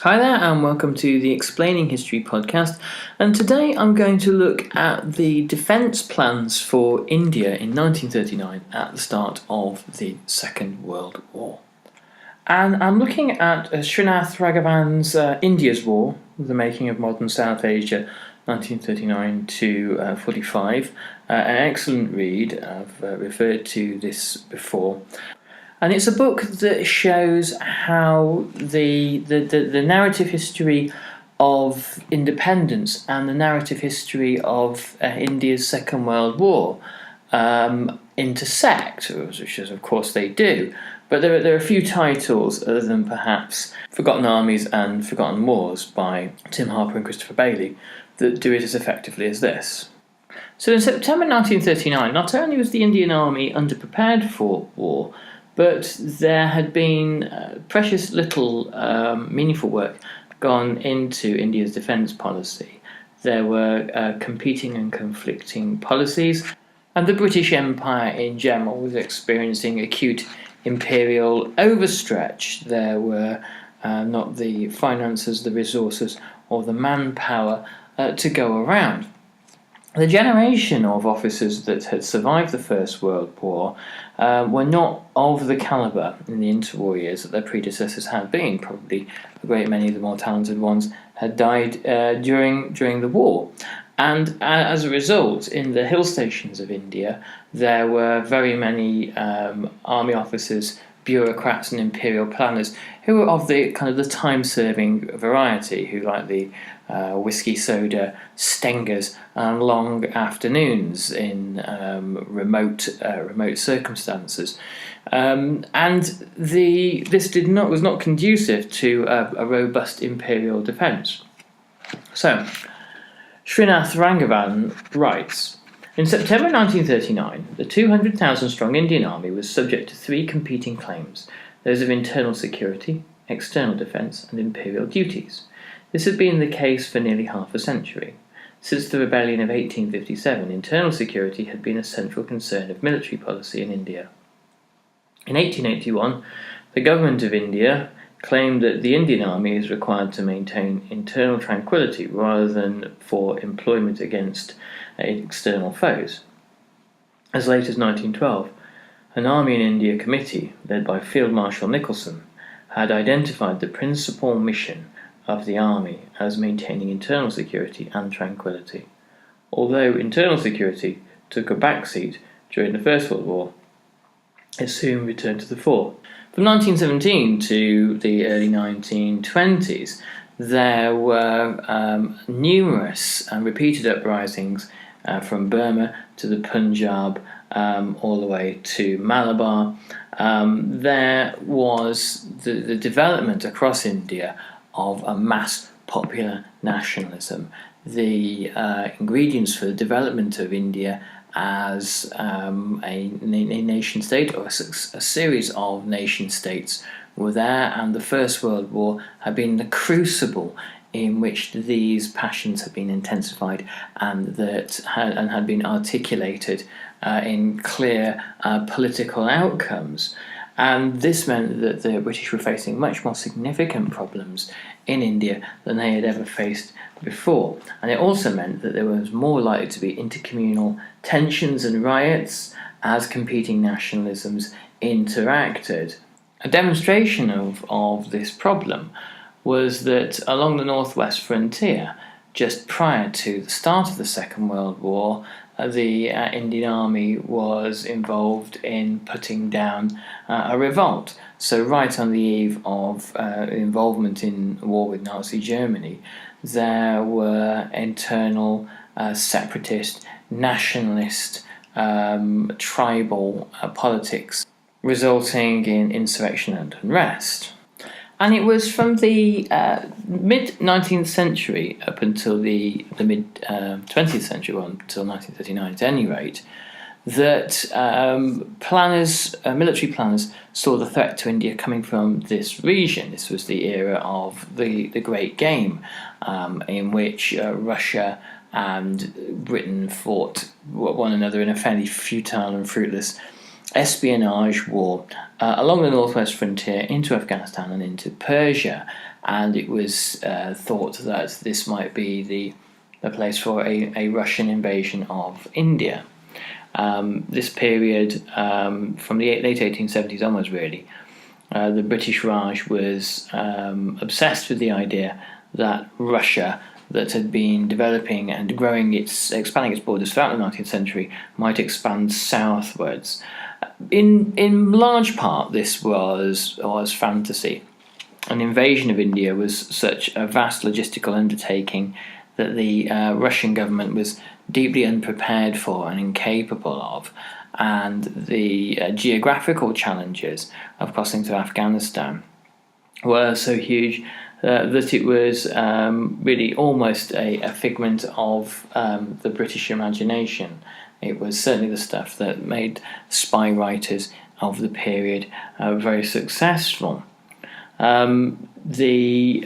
Hi there, and welcome to the Explaining History podcast. And today I'm going to look at the defence plans for India in 1939 at the start of the Second World War. And I'm looking at Srinath Raghavan's India's War, the Making of Modern South Asia, 1939 to 45. An excellent read. I've referred to this before. And it's a book that shows how the narrative history of independence and the narrative history of India's Second World War intersect, which is, of course, they do. But there are a few titles, other than perhaps Forgotten Armies and Forgotten Wars by Tim Harper and Christopher Bailey, that do it as effectively as this. So in September 1939, not only was the Indian Army underprepared for war, but there had been precious little meaningful work gone into India's defence policy. There were competing and conflicting policies, and the British Empire in general was experiencing acute imperial overstretch. There were not the finances, the resources, or the manpower to go around. The generation of officers that had survived the First World War were not of the calibre in the interwar years that their predecessors had been. Probably a great many of the more talented ones had died during the war. And as a result, in the hill stations of India, there were very many army officers, bureaucrats and imperial planners who were of the kind of the time-serving variety, who liked the whiskey soda stengers and long afternoons in remote circumstances, and this was not conducive to a robust imperial defence. So, Srinath Raghavan writes, in September 1939, the 200,000-strong Indian Army was subject to three competing claims, those of internal security, external defence, and imperial duties. This had been the case for nearly half a century. Since the rebellion of 1857, internal security had been a central concern of military policy in India. In 1881, the government of India claimed that the Indian Army is required to maintain internal tranquility rather than for employment against external foes. As late as 1912, an Army in India committee, led by Field Marshal Nicholson, had identified the principal mission of the army as maintaining internal security and tranquility. Although internal security took a backseat during the First World War, it soon returned to the fore. From 1917 to the early 1920s, there were numerous and repeated uprisings from Burma to the Punjab, all the way to Malabar. There was the development across India of a mass popular nationalism. The ingredients for the development of India as a nation state, or a series of nation states, were there, and the First World War had been the crucible in which these passions had been intensified and had been articulated in clear political outcomes. And this meant that the British were facing much more significant problems in India than they had ever faced before. And it also meant that there was more likely to be intercommunal tensions and riots as competing nationalisms interacted. A demonstration of this problem was that along the northwest frontier, just prior to the start of the Second World War, the Indian Army was involved in putting down a revolt. So right on the eve of involvement in war with Nazi Germany, there were internal separatist, nationalist, tribal politics, resulting in insurrection and unrest. And it was from the mid-19th century up until the mid-20th century, well, until 1939 at any rate, that military planners saw the threat to India coming from this region. This was the era of the Great Game, in which Russia and Britain fought one another in a fairly futile and fruitless espionage war along the northwest frontier into Afghanistan and into Persia. and it was thought that this might be the place for a Russian invasion of India. This period, from the late 1870s onwards, really, the British Raj was obsessed with the idea that Russia, that had been developing and expanding its borders throughout the 19th century, might expand southwards. In large part, this was fantasy. An invasion of India was such a vast logistical undertaking that the Russian government was deeply unprepared for and incapable of, and the geographical challenges of crossing to Afghanistan were so huge that it was really almost a figment of the British imagination. It was certainly the stuff that made spy writers of the period very successful. The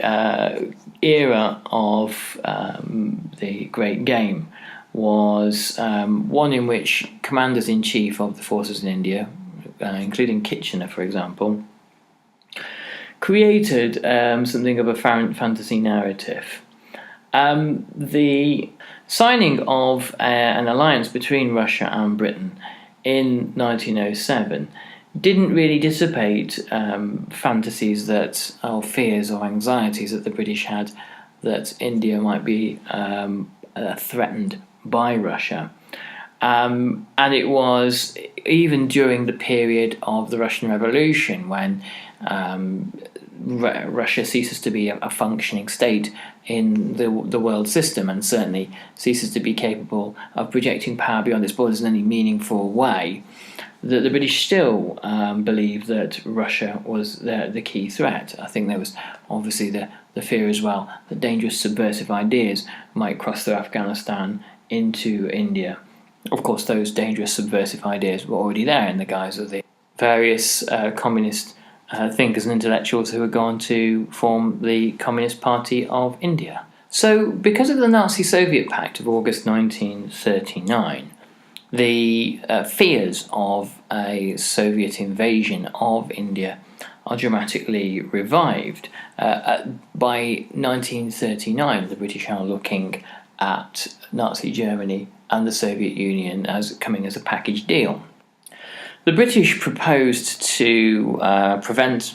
era of the Great Game was one in which commanders-in-chief of the forces in India, including Kitchener, for example, created something of a fantasy narrative. The signing of an alliance between Russia and Britain in 1907 didn't really dissipate fantasies fears or anxieties that the British had that India might be threatened by Russia. And it was even during the period of the Russian Revolution, when Russia ceases to be a functioning state in the world system, and certainly ceases to be capable of projecting power beyond its borders in any meaningful way, that the British still believed that Russia was the key threat. I think there was obviously the fear as well that dangerous subversive ideas might cross through Afghanistan into India. Of course, those dangerous subversive ideas were already there in the guise of the various communist thinkers and intellectuals who had gone to form the Communist Party of India. So, because of the Nazi-Soviet Pact of August 1939, the fears of a Soviet invasion of India are dramatically revived. By 1939, the British are looking at Nazi Germany and the Soviet Union as coming as a package deal. The British proposed to prevent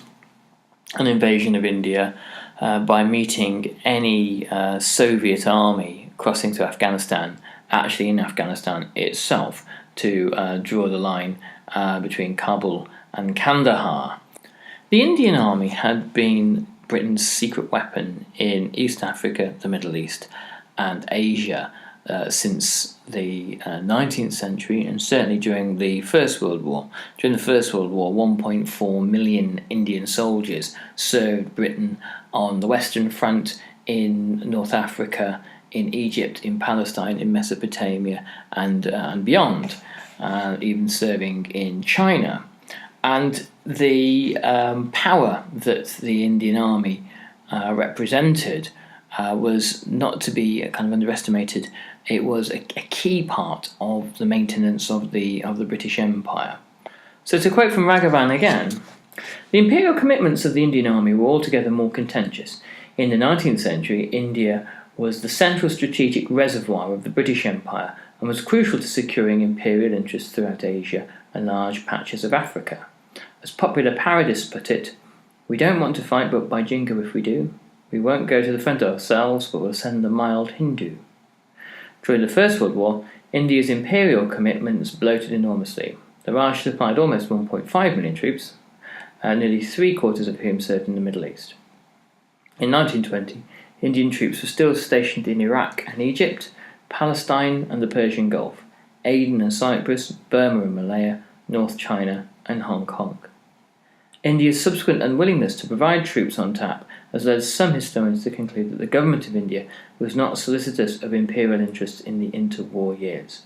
an invasion of India by meeting any Soviet army crossing to Afghanistan, actually in Afghanistan itself, to draw the line between Kabul and Kandahar. The Indian Army had been Britain's secret weapon in East Africa, the Middle East, and Asia since the 19th century, and certainly during the First World War. During the First World War, 1.4 million Indian soldiers served Britain on the Western Front, in North Africa, in Egypt, in Palestine, in Mesopotamia, and beyond, even serving in China. And the power that the Indian Army represented was not to be kind of underestimated. It was a key part of the maintenance of the British Empire. So, to quote from Raghavan again, the imperial commitments of the Indian Army were altogether more contentious. In the 19th century, India was the central strategic reservoir of the British Empire and was crucial to securing imperial interests throughout Asia and large patches of Africa. As popular parodists put it, "We don't want to fight, but by Jingo if we do. We won't go to the front ourselves, but we'll send the mild Hindu." During the First World War, India's imperial commitments bloated enormously. The Raj supplied almost 1.5 million troops, nearly three-quarters of whom served in the Middle East. In 1920, Indian troops were still stationed in Iraq and Egypt, Palestine and the Persian Gulf, Aden and Cyprus, Burma and Malaya, North China and Hong Kong. India's subsequent unwillingness to provide troops on tap has led some historians to conclude that the government of India was not solicitous of imperial interests in the interwar years.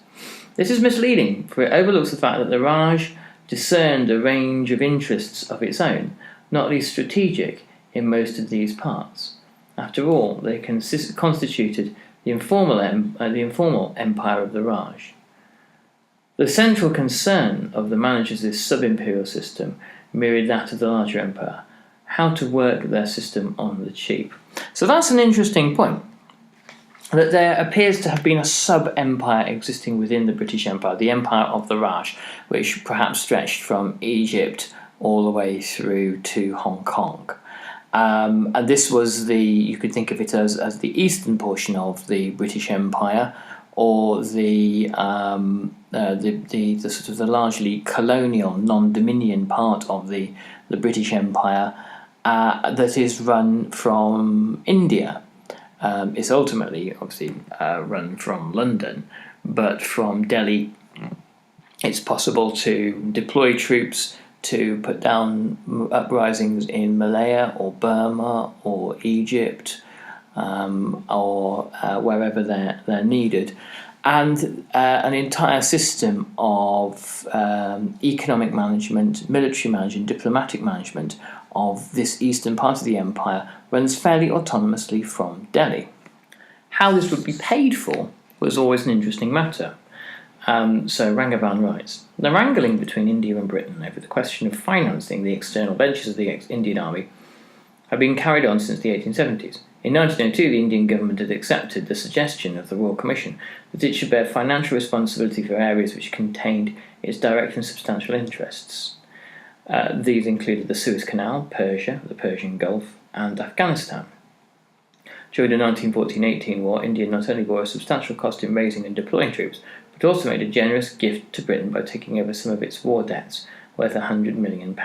This is misleading, for it overlooks the fact that the Raj discerned a range of interests of its own, not least strategic, in most of these parts. After all, they constituted the informal empire of the Raj. The central concern of the managers of this sub-imperial system mirrored that of the larger empire: how to work their system on the cheap. So that's an interesting point, that there appears to have been a sub-empire existing within the British Empire, the Empire of the Raj, which perhaps stretched from Egypt all the way through to Hong Kong. And this was you could think of it as the eastern portion of the British Empire, or the sort of the largely colonial, non-dominion part of the British Empire that is run from India. It's ultimately, obviously, run from London, but from Delhi, it's possible to deploy troops to put down uprisings in Malaya or Burma or Egypt, or wherever they're needed. And an entire system of economic management, military management, diplomatic management of this eastern part of the empire runs fairly autonomously from Delhi. How this would be paid for was always an interesting matter. So Rangavan writes, the wrangling between India and Britain over the question of financing the external ventures of the Indian Army had been carried on since the 1870s. In 1902, the Indian government had accepted the suggestion of the Royal Commission that it should bear financial responsibility for areas which contained its direct and substantial interests. These included the Suez Canal, Persia, the Persian Gulf, and Afghanistan. During the 1914-18 war, India not only bore a substantial cost in raising and deploying troops, but also made a generous gift to Britain by taking over some of its war debts, worth £100 million,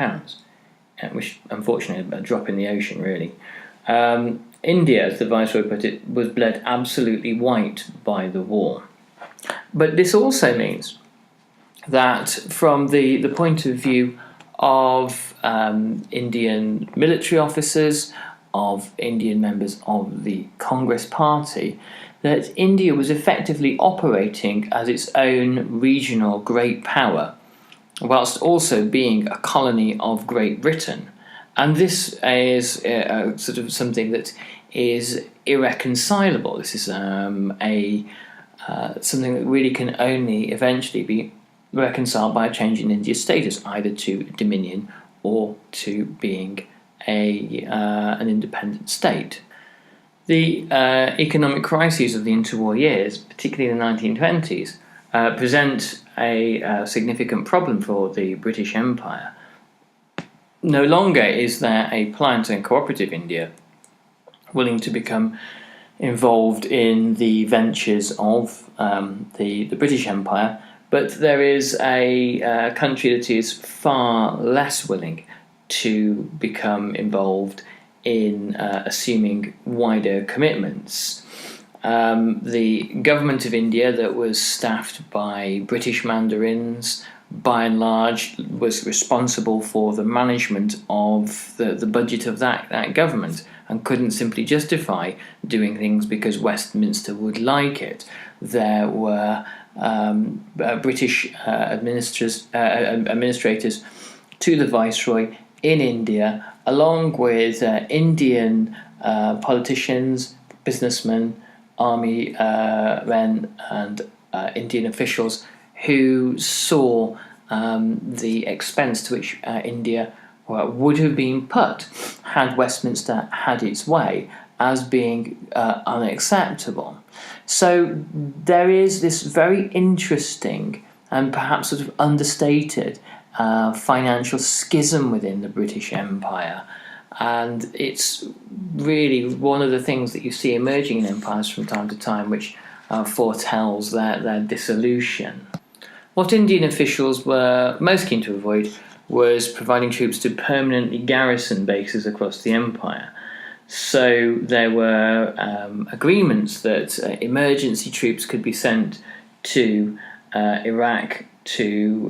which, unfortunately, a drop in the ocean, really. India, as the Viceroy put it, was bled absolutely white by the war. But this also means that from the point of view of Indian military officers, of Indian members of the Congress Party, that India was effectively operating as its own regional great power, whilst also being a colony of Great Britain. And this is sort of something that is irreconcilable. This is something that really can only eventually be reconciled by a change in India's status, either to dominion or to being an independent state. The economic crises of the interwar years, particularly in the 1920s, present a significant problem for the British Empire. No longer is there a pliant and cooperative India willing to become involved in the ventures of the British Empire, but there is a country that is far less willing to become involved in assuming wider commitments. The government of India, that was staffed by British mandarins, by and large was responsible for the management of the budget of that government, and couldn't simply justify doing things because Westminster would like it. There were British administrators to the Viceroy in India, along with Indian politicians, businessmen, army men, and Indian officials who saw the expense to which India would have been put had Westminster had its way as being unacceptable. So there is this very interesting and perhaps sort of understated financial schism within the British Empire. And it's really one of the things that you see emerging in empires from time to time, which foretells their dissolution. What Indian officials were most keen to avoid was providing troops to permanently garrison bases across the empire. So there were agreements that emergency troops could be sent to Iraq, to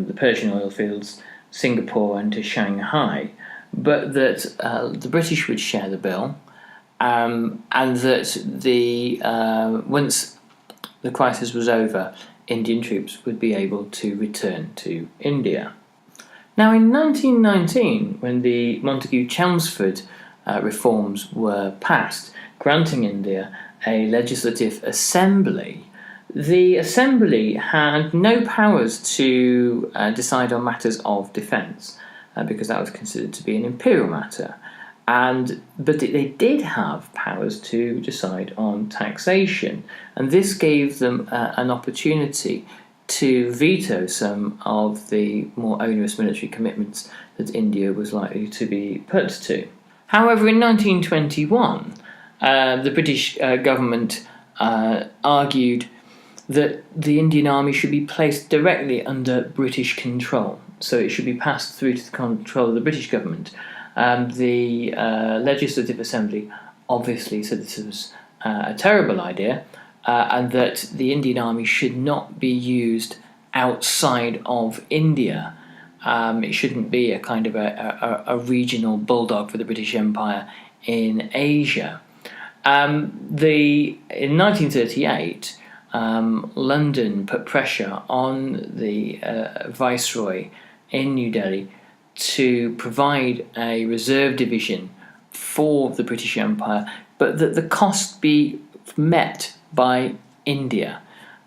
the Persian oil fields, Singapore, and to Shanghai, but that the British would share the bill, and that once the crisis was over, Indian troops would be able to return to India. Now, in 1919, when the Montagu-Chelmsford reforms were passed, granting India a legislative assembly, the assembly had no powers to decide on matters of defence. because that was considered to be an imperial matter. But they did have powers to decide on taxation, and this gave them an opportunity to veto some of the more onerous military commitments that India was likely to be put to. However, in 1921, the British government argued that the Indian Army should be placed directly under British control, so it should be passed through to the control of the British government. The Legislative Assembly obviously said this was a terrible idea, and that the Indian Army should not be used outside of India. It shouldn't be a kind of a regional bulldog for the British Empire in Asia. In 1938, London put pressure on the Viceroy in New Delhi to provide a reserve division for the British Empire, but that the cost be met by India.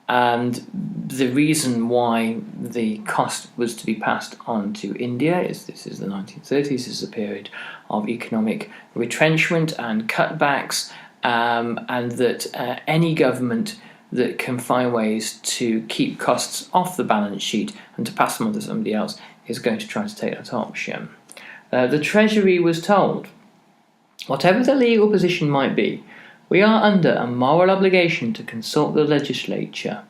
And the reason why the cost was to be passed on to India is this is the 1930s, this is a period of economic retrenchment and cutbacks, and that any government that can find ways to keep costs off the balance sheet and to pass them on to somebody else is going to try to take that option. The Treasury was told, whatever the legal position might be, we are under a moral obligation to consult the legislature.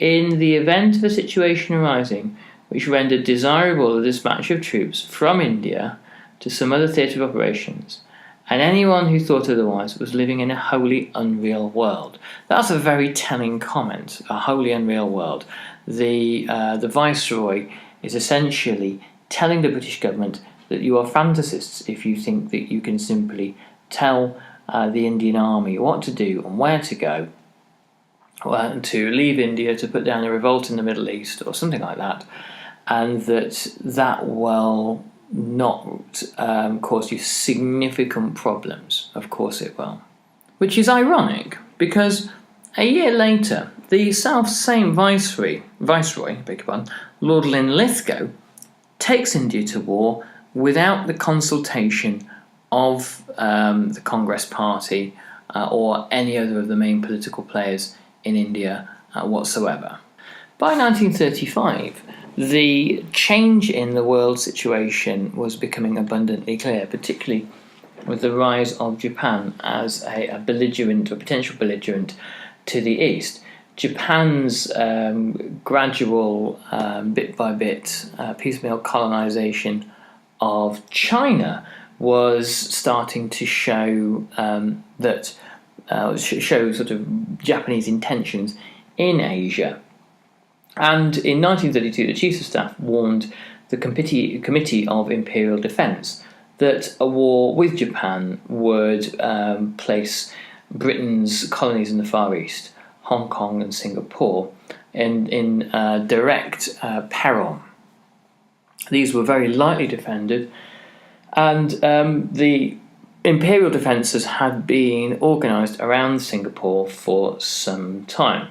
In the event of a situation arising which rendered desirable the dispatch of troops from India to some other theatre of operations, and anyone who thought otherwise was living in a wholly unreal world. That's a very telling comment, a wholly unreal world. The Viceroy is essentially telling the British government that you are fantasists if you think that you can simply tell the Indian Army what to do and where to go, to leave India, to put down a revolt in the Middle East or something like that, and that will not cause you significant problems. Of course it will. Which is ironic, because a year later, the self-same Viceroy, Lord Linlithgow, takes India to war without the consultation of the Congress Party or any other of the main political players in India whatsoever. By 1935, the change in the world situation was becoming abundantly clear, particularly with the rise of Japan as a belligerent or potential belligerent to the east. Japan's gradual, bit by bit, piecemeal colonization of China was starting to show show sort of Japanese intentions in Asia. And in 1932, the Chiefs of Staff warned the Committee of Imperial Defence that a war with Japan would place Britain's colonies in the Far East, Hong Kong and Singapore, in direct peril. These were very lightly defended, and the imperial defences had been organised around Singapore for some time.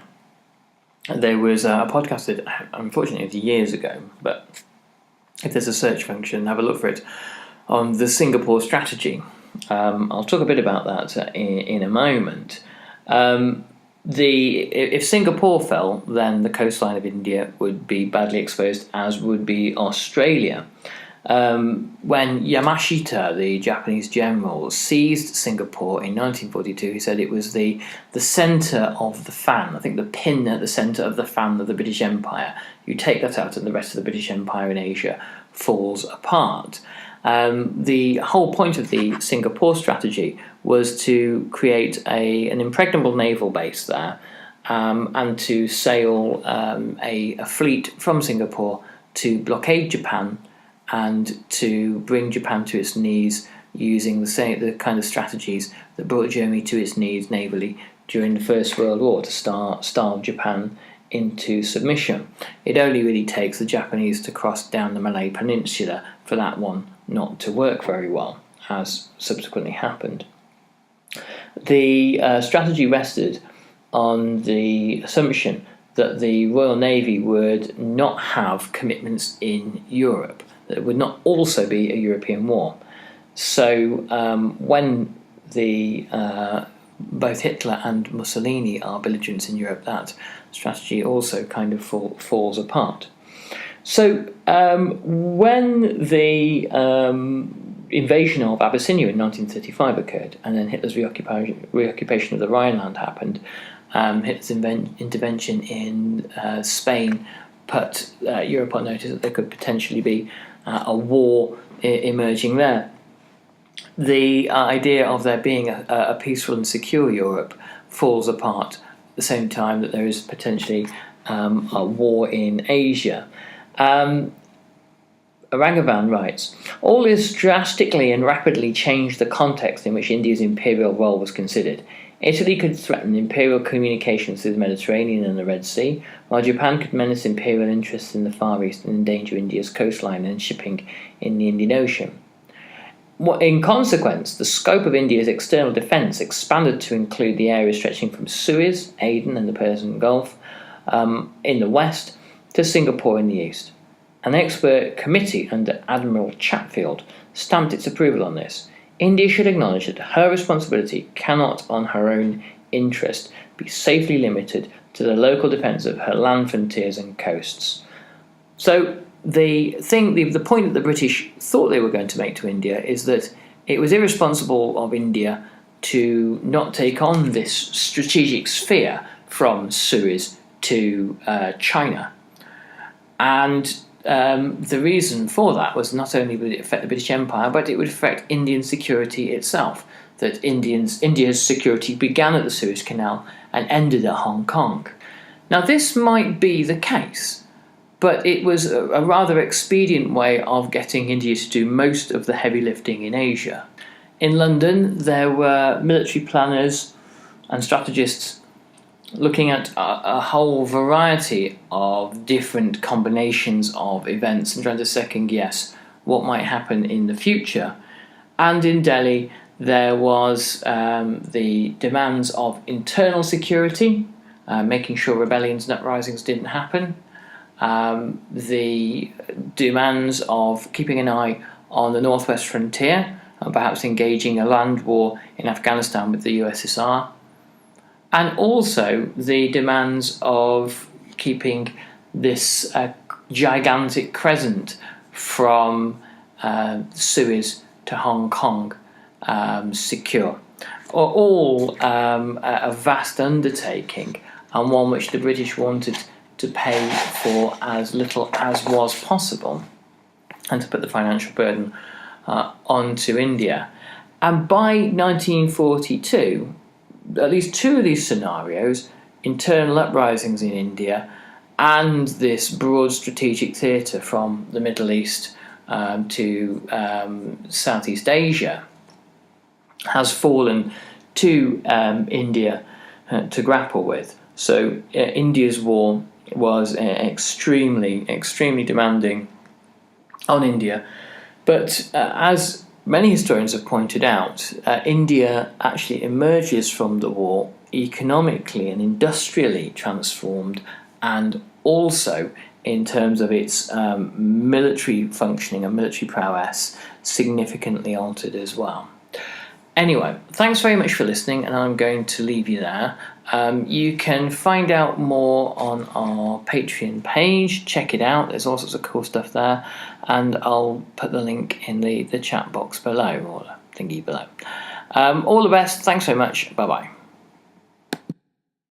There was a podcast that, unfortunately, years ago, but if there's a search function, have a look for it, on the Singapore strategy. I'll talk a bit about that in a moment. If Singapore fell, then the coastline of India would be badly exposed, as would be Australia. When Yamashita, the Japanese general, seized Singapore in 1942, he said it was the centre of the fan, I think the pin at the centre of the fan of the British Empire. You take that out and the rest of the British Empire in Asia falls apart. The whole point of the Singapore strategy was to create an impregnable naval base there, and to sail a fleet from Singapore to blockade Japan and to bring Japan to its knees using the kind of strategies that brought Germany to its knees navally during the First World War, to starve Japan into submission. It only really takes the Japanese to cross down the Malay Peninsula for that one not to work very well, as subsequently happened. The strategy rested on the assumption that the Royal Navy would not have commitments in Europe. that it would not also be a European war. So when both Hitler and Mussolini are belligerents in Europe, that strategy also kind of falls apart. So when the invasion of Abyssinia in 1935 occurred, and then Hitler's reoccupation of the Rhineland happened, Hitler's intervention in Spain put Europe on notice that there could potentially be a war emerging there. The idea of there being a peaceful and secure Europe falls apart at the same time that there is potentially a war in Asia. Arangavan writes, all this drastically and rapidly changed the context in which India's imperial role was considered. Italy could threaten imperial communications through the Mediterranean and the Red Sea, while Japan could menace imperial interests in the Far East and endanger India's coastline and shipping in the Indian Ocean. In consequence, the scope of India's external defence expanded to include the area stretching from Suez, Aden and the Persian Gulf in the west to Singapore in the east. An expert committee under Admiral Chatfield stamped its approval on this. India should acknowledge that her responsibility cannot, on her own interest, be safely limited to the local defence of her land frontiers and coasts. So the point that the British thought they were going to make to India is that it was irresponsible of India to not take on this strategic sphere from Suez to China. And the reason for that was not only would it affect the British Empire, but it would affect Indian security itself. That India's security began at the Suez Canal and ended at Hong Kong. Now this might be the case, but it was a rather expedient way of getting India to do most of the heavy lifting in Asia. In London, there were military planners and strategists looking at a whole variety of different combinations of events and trying to second guess what might happen in the future. And in Delhi, there was the demands of internal security, making sure rebellions and uprisings didn't happen, the demands of keeping an eye on the northwest frontier and perhaps engaging a land war in Afghanistan with the USSR, and also the demands of keeping this gigantic crescent from Suez to Hong Kong secure. All a vast undertaking, and one which the British wanted to pay for as little as was possible, and to put the financial burden onto India. And by 1942, at least two of these scenarios, internal uprisings in India and this broad strategic theatre from the Middle East to Southeast Asia, has fallen to India to grapple with. So India's war was extremely demanding on India. But as many historians have pointed out, India actually emerges from the war economically and industrially transformed, and also in terms of its military functioning and military prowess significantly altered as well. Anyway, thanks very much for listening, and I'm going to leave you there. You can find out more on our Patreon page. Check it out. There's all sorts of cool stuff there, and I'll put the link in the chat box below, or thingy below. All the best. Thanks so much. Bye-bye.